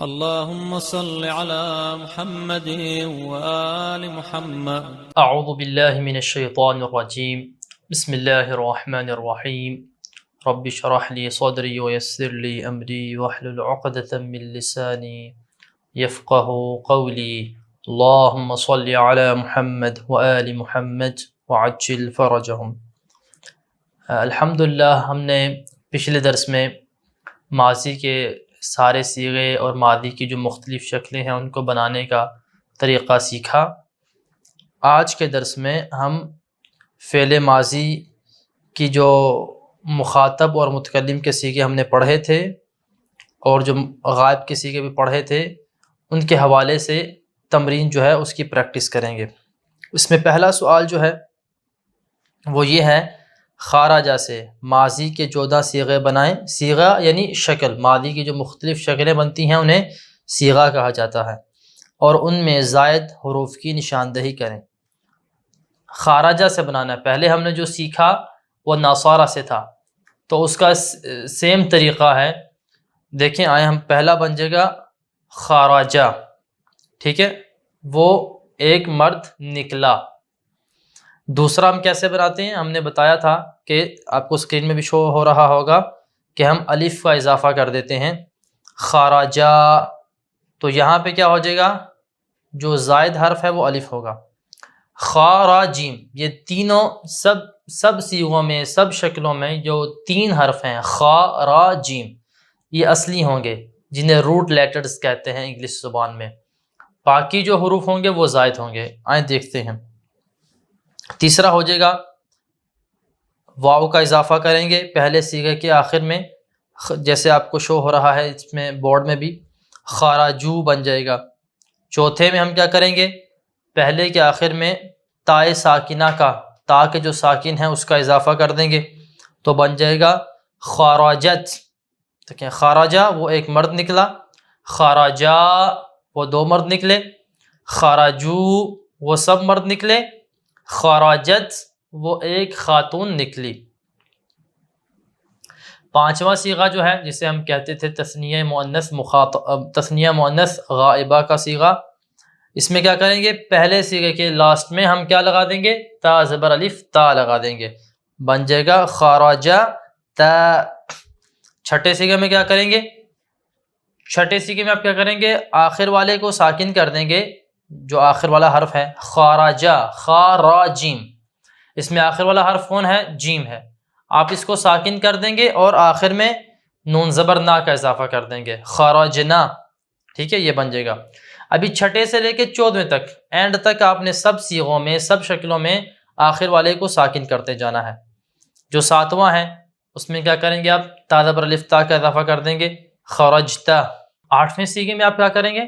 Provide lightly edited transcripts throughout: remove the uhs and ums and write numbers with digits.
اللهم صل على محمد وآل محمد. اعوذ باللہ من الشیطان الرجیم بسم اللہ الرحمن الرحیم رب اشرح لی صدری ویسر لی امری واحلل عقدۃ من لسانی یفقهوا قولی اللہم صل علی محمد وآل محمد وعجل فرجہم۔ الحمدللہ ہم نے پچھلے درس میں ماضی کے سارے صیغے اور ماضی کی جو مختلف شکلیں ہیں ان کو بنانے کا طریقہ سیکھا۔ آج کے درس میں ہم فعل ماضی کی جو مخاطب اور متکلم کے صیغے ہم نے پڑھے تھے اور جو غائب کے صیغے بھی پڑھے تھے ان کے حوالے سے تمرین جو ہے اس کی پریکٹس کریں گے۔ اس میں پہلا سوال جو ہے وہ یہ ہے، خارجہ سے ماضی کے 14 صیغے بنائیں۔ صیغہ یعنی شکل، ماضی کی جو مختلف شکلیں بنتی ہیں انہیں صیغہ کہا جاتا ہے، اور ان میں زائد حروف کی نشاندہی کریں۔ خارجہ سے بنانا ہے، پہلے ہم نے جو سیکھا وہ ناصارہ سے تھا، تو اس کا سیم طریقہ ہے۔ دیکھیں آئے ہم پہلا بن جائے گا خارجہ، ٹھیک ہے، وہ ایک مرد نکلا۔ دوسرا ہم کیسے بناتے ہیں؟ ہم نے بتایا تھا کہ آپ کو اسکرین میں بھی شو ہو رہا ہوگا کہ ہم الف کا اضافہ کر دیتے ہیں، خارجہ، تو یہاں پہ کیا ہو جائے گا؟ جو زائد حرف ہے وہ الف ہوگا۔ خاراجیم، یہ تینوں سب صیغوں میں، سب شکلوں میں جو 3 حرف ہیں خاراجیم، یہ اصلی ہوں گے جنہیں روٹ لیٹرز کہتے ہیں انگلش زبان میں۔ باقی جو حروف ہوں گے وہ زائد ہوں گے۔ آئیں دیکھتے ہیں۔ تیسرا ہو جائے گا واو کا اضافہ کریں گے پہلے صیغے کے آخر میں، جیسے آپ کو شو ہو رہا ہے اس میں بورڈ میں بھی، خاراجو بن جائے گا۔ چوتھے میں ہم کیا کریں گے؟ پہلے کے آخر میں تائے ساکنہ کا، تا کے جو ساکن ہیں اس کا اضافہ کر دیں گے تو بن جائے گا خاراجت۔ دیکھیں خاراجہ وہ ایک مرد نکلا، خاراجہ وہ 2 مرد نکلے، خاراجو وہ سب مرد نکلے، خاراجت وہ ایک خاتون نکلی۔ 5واں صیغہ جو ہے جسے ہم کہتے تھے تثنیہ مؤنث غائبہ کا صیغہ، اس میں کیا کریں گے؟ پہلے صیغے کے لاسٹ میں ہم کیا لگا دیں گے؟ تا زبر الف تا لگا دیں گے، بن جائے گا خاراجہ تا۔ چھٹے صیغے میں کیا کریں گے؟ چھٹے صیغے میں آپ کیا کریں گے؟ آخر والے کو ساکن کر دیں گے، جو آخر والا حرف ہے خاراجہ، خاراجیم، اس میں آخر والا حرف کون ہے؟ جیم ہے۔ آپ اس کو ساکن کر دیں گے اور آخر میں نون زبر نا کا اضافہ کر دیں گے، خراجنا، ٹھیک ہے، یہ بن جائے گا۔ ابھی چھٹے سے لے کے 14ویں تک، اینڈ تک آپ نے سب صیغوں میں، سب شکلوں میں آخر والے کو ساکن کرتے جانا ہے۔ جو 7واں ہے اس میں کیا کریں گے؟ آپ تا زبر الف تا کا اضافہ کر دیں گے، خرجتا۔ 8ویں صیغے میں آپ کیا کریں گے؟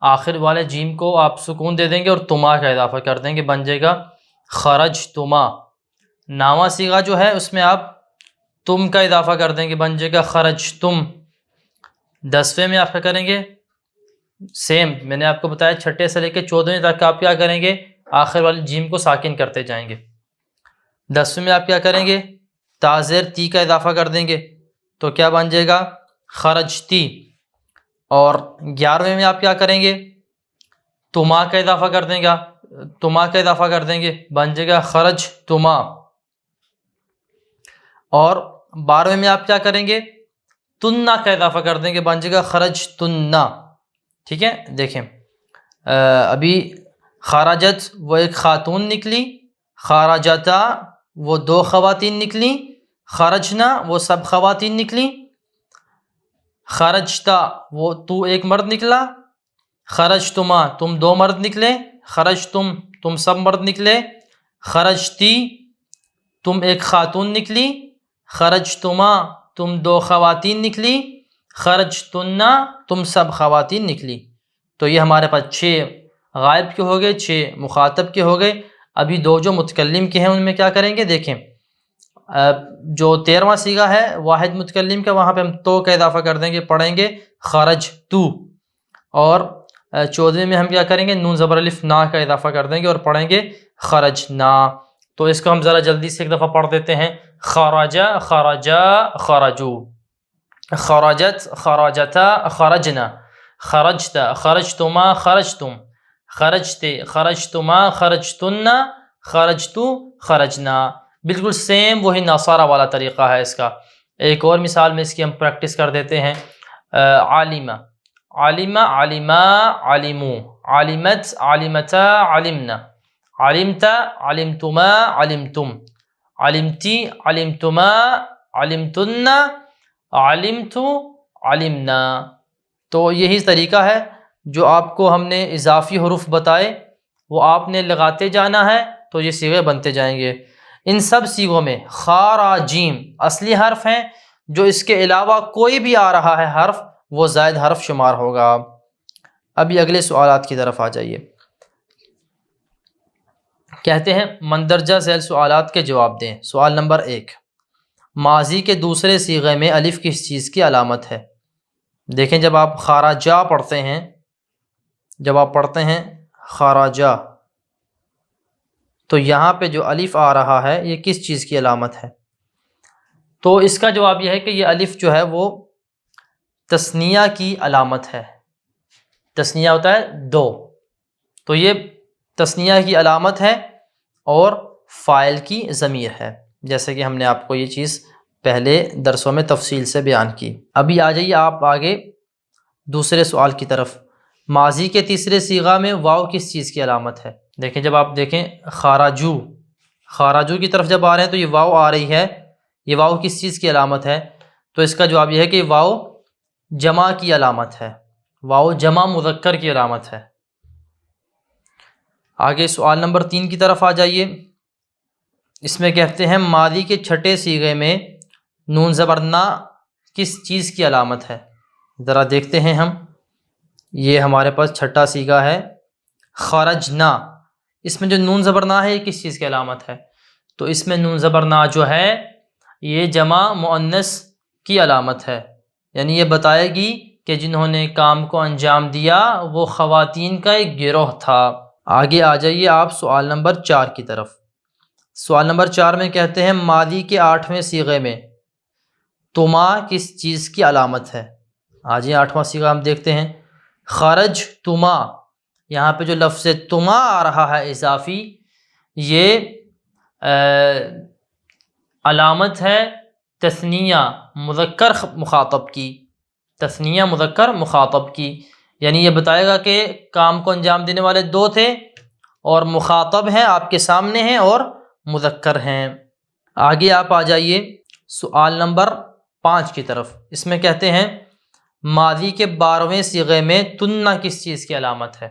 آخر والے جیم کو آپ سکون دے دیں گے اور تما کا اضافہ کر دیں گے، بن جائے گا خرج تما۔ 9واں صیغہ جو ہے اس میں آپ تم کا اضافہ کر دیں گے، بن جائے گا خرج تم۔ 10ویں میں آپ کیا کریں گے؟ سیم میں نے آپ کو بتایا، چھٹے سے لے کے 14ویں تک آپ کیا کریں گے؟ آخر والے جیم کو ساکن کرتے جائیں گے۔ 10ویں میں آپ کیا کریں گے؟ تا زیر تی کا اضافہ کر دیں گے تو کیا بن جائے گا؟ خرجتی۔ اور 11ویں میں آپ کیا کریں گے؟ تما کا اضافہ کر دیں گے، تما کا اضافہ کر دیں گے، بن جائے گا خرج تما۔ اور 12ویں میں آپ کیا کریں گے؟ تننا کا اضافہ کر دیں گے، بن جائے گا خرج تننا، ٹھیک ہے۔ دیکھیں ابھی خارجت وہ ایک خاتون نکلی، خارجتا وہ 2 خواتین نکلی، خرجنا وہ سب خواتین نکلی، خرجتا وہ تو ایک مرد نکلا، خرجتما تم 2 مرد نکلے، خرجتم تم سب مرد نکلے، خرجتی تم ایک خاتون نکلی، خرجتما تم 2 خواتین نکلی، خرجتنا تم سب خواتین نکلی۔ تو یہ ہمارے پاس 6 غائب کے ہو گئے، 6 مخاطب کے ہو گئے۔ ابھی 2 جو متکلم کے ہیں ان میں کیا کریں گے؟ دیکھیں جو 13واں صیغہ ہے واحد متکلم کا، وہاں پہ ہم تو کا اضافہ کر دیں گے، پڑھیں گے خرج تو۔ اور 14ویں میں ہم کیا کریں گے؟ نون زبر الف نا کا اضافہ کر دیں گے اور پڑھیں گے خرج نا۔ تو اس کو ہم ذرا جلدی سے ایک دفعہ پڑھ دیتے ہیں۔ خرجا خرجا خرجو، خرجت خرجتا خرجنا، خرجت خرجتما خرجتم خرجت خرجتما خرجتن خرجتو خرجنا، بالکل سیم وہی ناصارہ والا طریقہ ہے اس کا۔ ایک اور مثال میں اس کی ہم پریکٹس کر دیتے ہیں۔ عالمہ عالمہ عالما علمو، علمت علمتا علمنا، علمت علمتما علمتم، علمتی علمتما علمتن، علمت علمنا۔ تو یہی طریقہ ہے جو آپ کو ہم نے اضافی حروف بتائے وہ آپ نے لگاتے جانا ہے تو یہ صیغے بنتے جائیں گے۔ ان سب صیغوں میں خا را جیم اصلی حرف ہیں، جو اس کے علاوہ کوئی بھی آ رہا ہے حرف وہ زائد حرف شمار ہوگا۔ ابھی اگلے سوالات کی طرف آ جائیے۔ کہتے ہیں مندرجہ ذیل سوالات کے جواب دیں۔ سوال نمبر 1، ماضی کے دوسرے صیغے میں الف کس چیز کی علامت ہے؟ دیکھیں جب آپ خارجہ پڑھتے ہیں، جب آپ پڑھتے ہیں خارجہ تو یہاں پہ جو الف آ رہا ہے یہ کس چیز کی علامت ہے؟ تو اس کا جواب یہ ہے کہ یہ الف جو ہے وہ تثنیہ کی علامت ہے۔ تثنیہ ہوتا ہے دو، تو یہ تثنیہ کی علامت ہے اور فاعل کی ضمیر ہے، جیسے کہ ہم نے آپ کو یہ چیز پہلے درسوں میں تفصیل سے بیان کی۔ ابھی آ جائیے آپ آگے دوسرے سوال کی طرف۔ ماضی کے تیسرے صیغہ میں واو کس چیز کی علامت ہے؟ دیکھیں جب آپ دیکھیں خاراجو، خاراجو کی طرف جب آ رہے ہیں تو یہ واو آ رہی ہے، یہ واو کس چیز کی علامت ہے؟ تو اس کا جواب یہ ہے کہ واو جمع کی علامت ہے، واو جمع مذکر کی علامت ہے۔ آگے سوال نمبر 3 کی طرف آ جائیے۔ اس میں کہتے ہیں ماضی کے چھٹے صیغے میں نون زبر نا کس چیز کی علامت ہے؟ ذرا دیکھتے ہیں ہم، یہ ہمارے پاس چھٹا صیغہ ہے خرجنا، اس میں جو نون زبر نا ہے یہ کس چیز کی علامت ہے؟ تو اس میں نون زبر نا جو ہے یہ جمع مؤنث کی علامت ہے، یعنی یہ بتائے گی کہ جنہوں نے کام کو انجام دیا وہ خواتین کا ایک گروہ تھا۔ آگے آ جائیے آپ سوال نمبر 4 کی طرف۔ سوال نمبر 4 میں کہتے ہیں ماضی کے 8ویں صیغے میں تما کس چیز کی علامت ہے؟ آج یہ 8واں صیغہ ہم دیکھتے ہیں خرج تما، یہاں پہ جو لفظ تما آ رہا ہے اضافی، یہ علامت ہے تثنیہ مذکر مخاطب کی، تثنیہ مذکر مخاطب کی، یعنی یہ بتائے گا کہ کام کو انجام دینے والے دو تھے اور مخاطب ہیں آپ کے سامنے ہیں اور مذکر ہیں۔ آگے آپ آ جائیے سوال نمبر 5 کی طرف۔ اس میں کہتے ہیں ماضی کے 12ویں صیغے میں تنہ کس چیز کی علامت ہے؟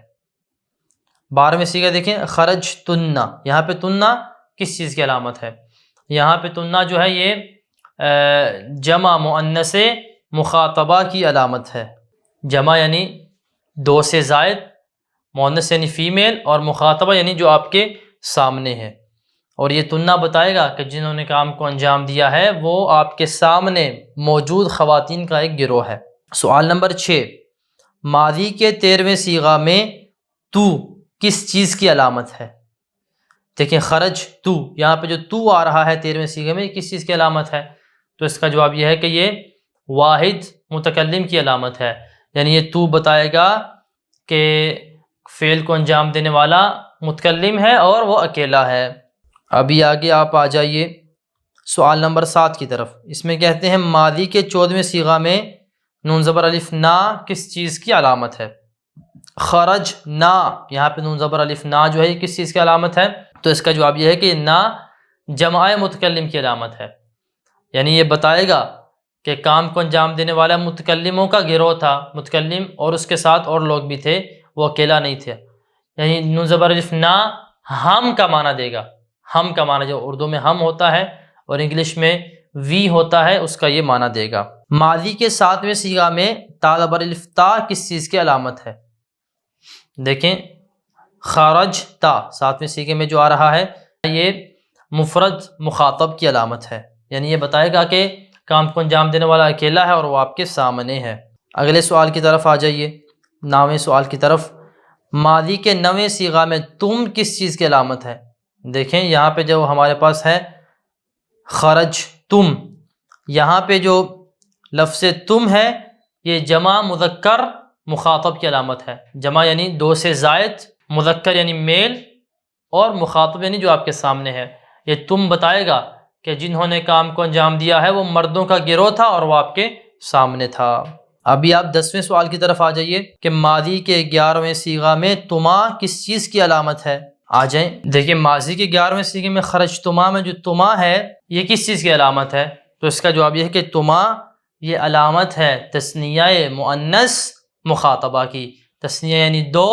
12ویں صیغہ دیکھیں خرج تنہ، یہاں پہ تنہ کس چیز کی علامت ہے؟ یہاں پہ تنہ جو ہے یہ جمع مؤنث مخاطبہ کی علامت ہے۔ جمع یعنی 2 سے زائد، مؤنث یعنی فیمیل، اور مخاطبہ یعنی جو آپ کے سامنے ہے، اور یہ تنہ بتائے گا کہ جنہوں نے کام کو انجام دیا ہے وہ آپ کے سامنے موجود خواتین کا ایک گروہ ہے۔ سوال نمبر 6، ماضی کے 13ویں صیغہ میں تو کس چیز کی علامت ہے؟ دیکھیں خرج تو، یہاں پہ جو تو آ رہا ہے 13ویں صیغے میں کس چیز کی علامت ہے؟ تو اس کا جواب یہ ہے کہ یہ واحد متکلم کی علامت ہے، یعنی یہ تو بتائے گا کہ فعل کو انجام دینے والا متکلم ہے اور وہ اکیلا ہے۔ ابھی آگے آپ آ جائیے سوال نمبر 7 کی طرف۔ اس میں کہتے ہیں ماضی کے 14ویں صیغہ میں نون زبر الف نا کس چیز کی علامت ہے؟ خرج نا، یہاں پہ نون زبر الف نا جو ہے یہ کس چیز کی علامت ہے؟ تو اس کا جواب یہ ہے کہ نا جمع متکلم کی علامت ہے، یعنی یہ بتائے گا کہ کام کو انجام دینے والا متکلموں کا گروہ تھا، متکلم اور اس کے ساتھ اور لوگ بھی تھے، وہ اکیلا نہیں تھے، یعنی نون زبر الف نا ہم کا معنی دے گا، ہم کا معنی جو اردو میں ہم ہوتا ہے اور انگلش میں وی ہوتا ہے، اس کا یہ معنی دے گا۔ ماضی کے 7ویں صیغہ میں تا زبر الف تا کس چیز کی علامت ہے؟ دیکھیں خرج تا 7ویں صیغے میں جو آ رہا ہے یہ مفرد مخاطب کی علامت ہے، یعنی یہ بتائے گا کہ کام کو انجام دینے والا اکیلا ہے اور وہ آپ کے سامنے ہے۔ اگلے سوال کی طرف آ جائیے، 9ویں سوال کی طرف۔ ماضی کے 9ویں صیغہ میں تم کس چیز کی علامت ہے؟ دیکھیں یہاں پہ جو ہمارے پاس ہے خرج تم، یہاں پہ جو لفظ تم ہے یہ جمع مذکر مخاطب کی علامت ہے. جمع یعنی دو سے زائد، مذکر یعنی میل، اور مخاطب یعنی جو آپ کے سامنے ہے. یہ تم بتائے گا کہ جنہوں نے کام کو انجام دیا ہے وہ مردوں کا گروہ تھا اور وہ آپ کے سامنے تھا. ابھی آپ 10ویں سوال کی طرف آ جائیے کہ ماضی کے 11ویں صیغہ میں تما کس چیز کی علامت ہے. آ جائیں. دیکھیں ماضی کے 11ویں صیغے میں خرجتما میں جو تما ہے یہ کس چیز کی علامت ہے؟ تو اس کا جواب یہ ہے کہ تما یہ علامت ہے تثنیہ مؤنث مخاطبہ کی. تثنیہ یعنی دو،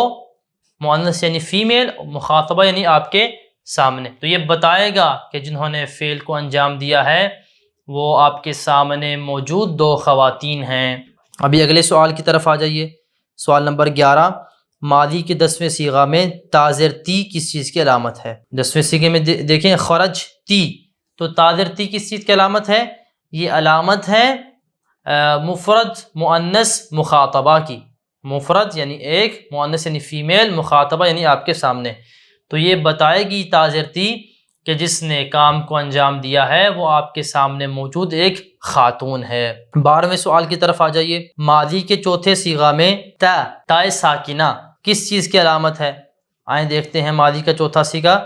مؤنث یعنی فیمیل، مخاطبہ یعنی آپ کے سامنے. تو یہ بتائے گا کہ جنہوں نے فعل کو انجام دیا ہے وہ آپ کے سامنے موجود دو خواتین ہیں. ابھی اگلے سوال کی طرف آ جائیے. سوال نمبر 11، ماضی کے 10ویں صیغہ میں تاظر تی کس چیز کی علامت ہے؟ 10ویں صیغے میں دیکھیں خرج تی، تو تاظر تی کس چیز کی علامت ہے؟ یہ علامت ہے مفرد مؤنث مخاطبہ کی. مفرد یعنی ایک، مؤنث یعنی فیمیل، مخاطبہ یعنی آپ کے سامنے. تو یہ بتائے گی تاظر تی کہ جس نے کام کو انجام دیا ہے وہ آپ کے سامنے موجود ایک خاتون ہے. 12ویں سوال کی طرف آ جائیے. ماضی کے چوتھے صیغہ میں تائے ساکنہ کس چیز کی علامت ہے؟ آئیں دیکھتے ہیں ماضی کا چوتھا صیغہ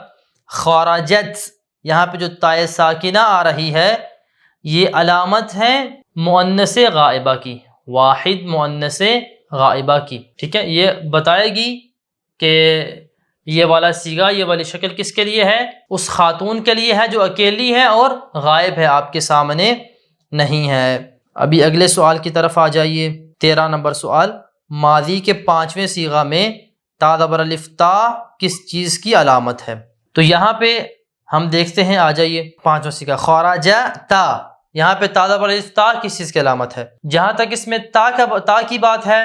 خرجت. یہاں پہ جو تائے ساکنہ آ رہی ہے یہ علامت ہے مؤنث غائبہ کی، واحد مؤنث غائبہ کی. ٹھیک ہے، یہ بتائے گی کہ یہ والا صیغہ، یہ والی شکل کس کے لیے ہے؟ اس خاتون کے لیے ہے جو اکیلی ہے اور غائب ہے، آپ کے سامنے نہیں ہے. ابھی اگلے سوال کی طرف آ جائیے. 13 نمبر سوال، ماضی کے 5ویں صیغہ میں تا زبر الف تا کس چیز کی علامت ہے؟ تو یہاں پہ ہم دیکھتے ہیں، آ جائیے 5واں صیغہ خرج تا. یہاں پہ تا زبر الف تا کس چیز کی علامت ہے؟ جہاں تک اس میں تا کی بات ہے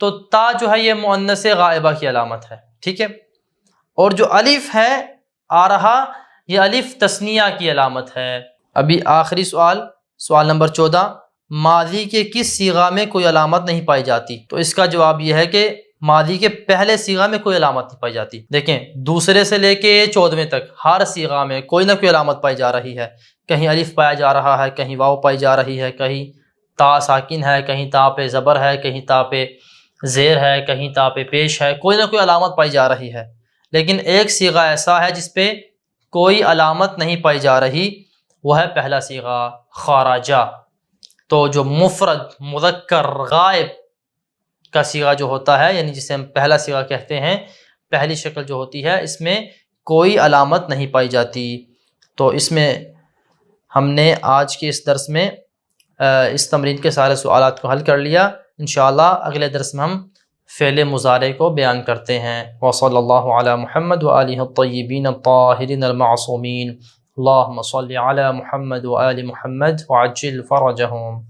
تو تا جو ہے یہ مؤنث غائبہ کی علامت ہے. ٹھیک ہے، اور جو الف ہے آ رہا یہ الف تثنیہ کی علامت ہے. ابھی آخری سوال، سوال نمبر 14، ماضی کے کس صیغہ میں کوئی علامت نہیں پائی جاتی؟ تو اس کا جواب یہ ہے کہ ماضی کے پہلے صیغہ میں کوئی علامت نہیں پائی جاتی. دیکھیں دوسرے سے لے کے 14ویں تک ہر صیغہ میں کوئی نہ کوئی علامت پائی جا رہی ہے. کہیں الف پایا جا رہا ہے، کہیں واو پائی جا رہی ہے، کہیں تا ساکن ہے، کہیں تا پہ زبر ہے، کہیں تا پہ زیر ہے، کہیں تا پہ پیش ہے، کوئی نہ کوئی علامت پائی جا رہی ہے. لیکن ایک صیغہ ایسا ہے جس پہ کوئی علامت نہیں پائی جا رہی، وہ ہے پہلا صیغہ خرجہ. تو جو مفرد مذکر غائب کا صیغہ جو ہوتا ہے، یعنی جسے ہم پہلا صیغہ کہتے ہیں، پہلی شکل جو ہوتی ہے اس میں کوئی علامت نہیں پائی جاتی. تو اس میں ہم نے آج کے اس درس میں اس تمرین کے سارے سوالات کو حل کر لیا. انشاءاللہ اگلے درس میں ہم فعل مضارع کو بیان کرتے ہیں. وصلی اللہ علی محمد وآلہ الطیبین الطاہرین المعصومین. اللہم صلی علی محمد وآل محمد وعجل فرجہم.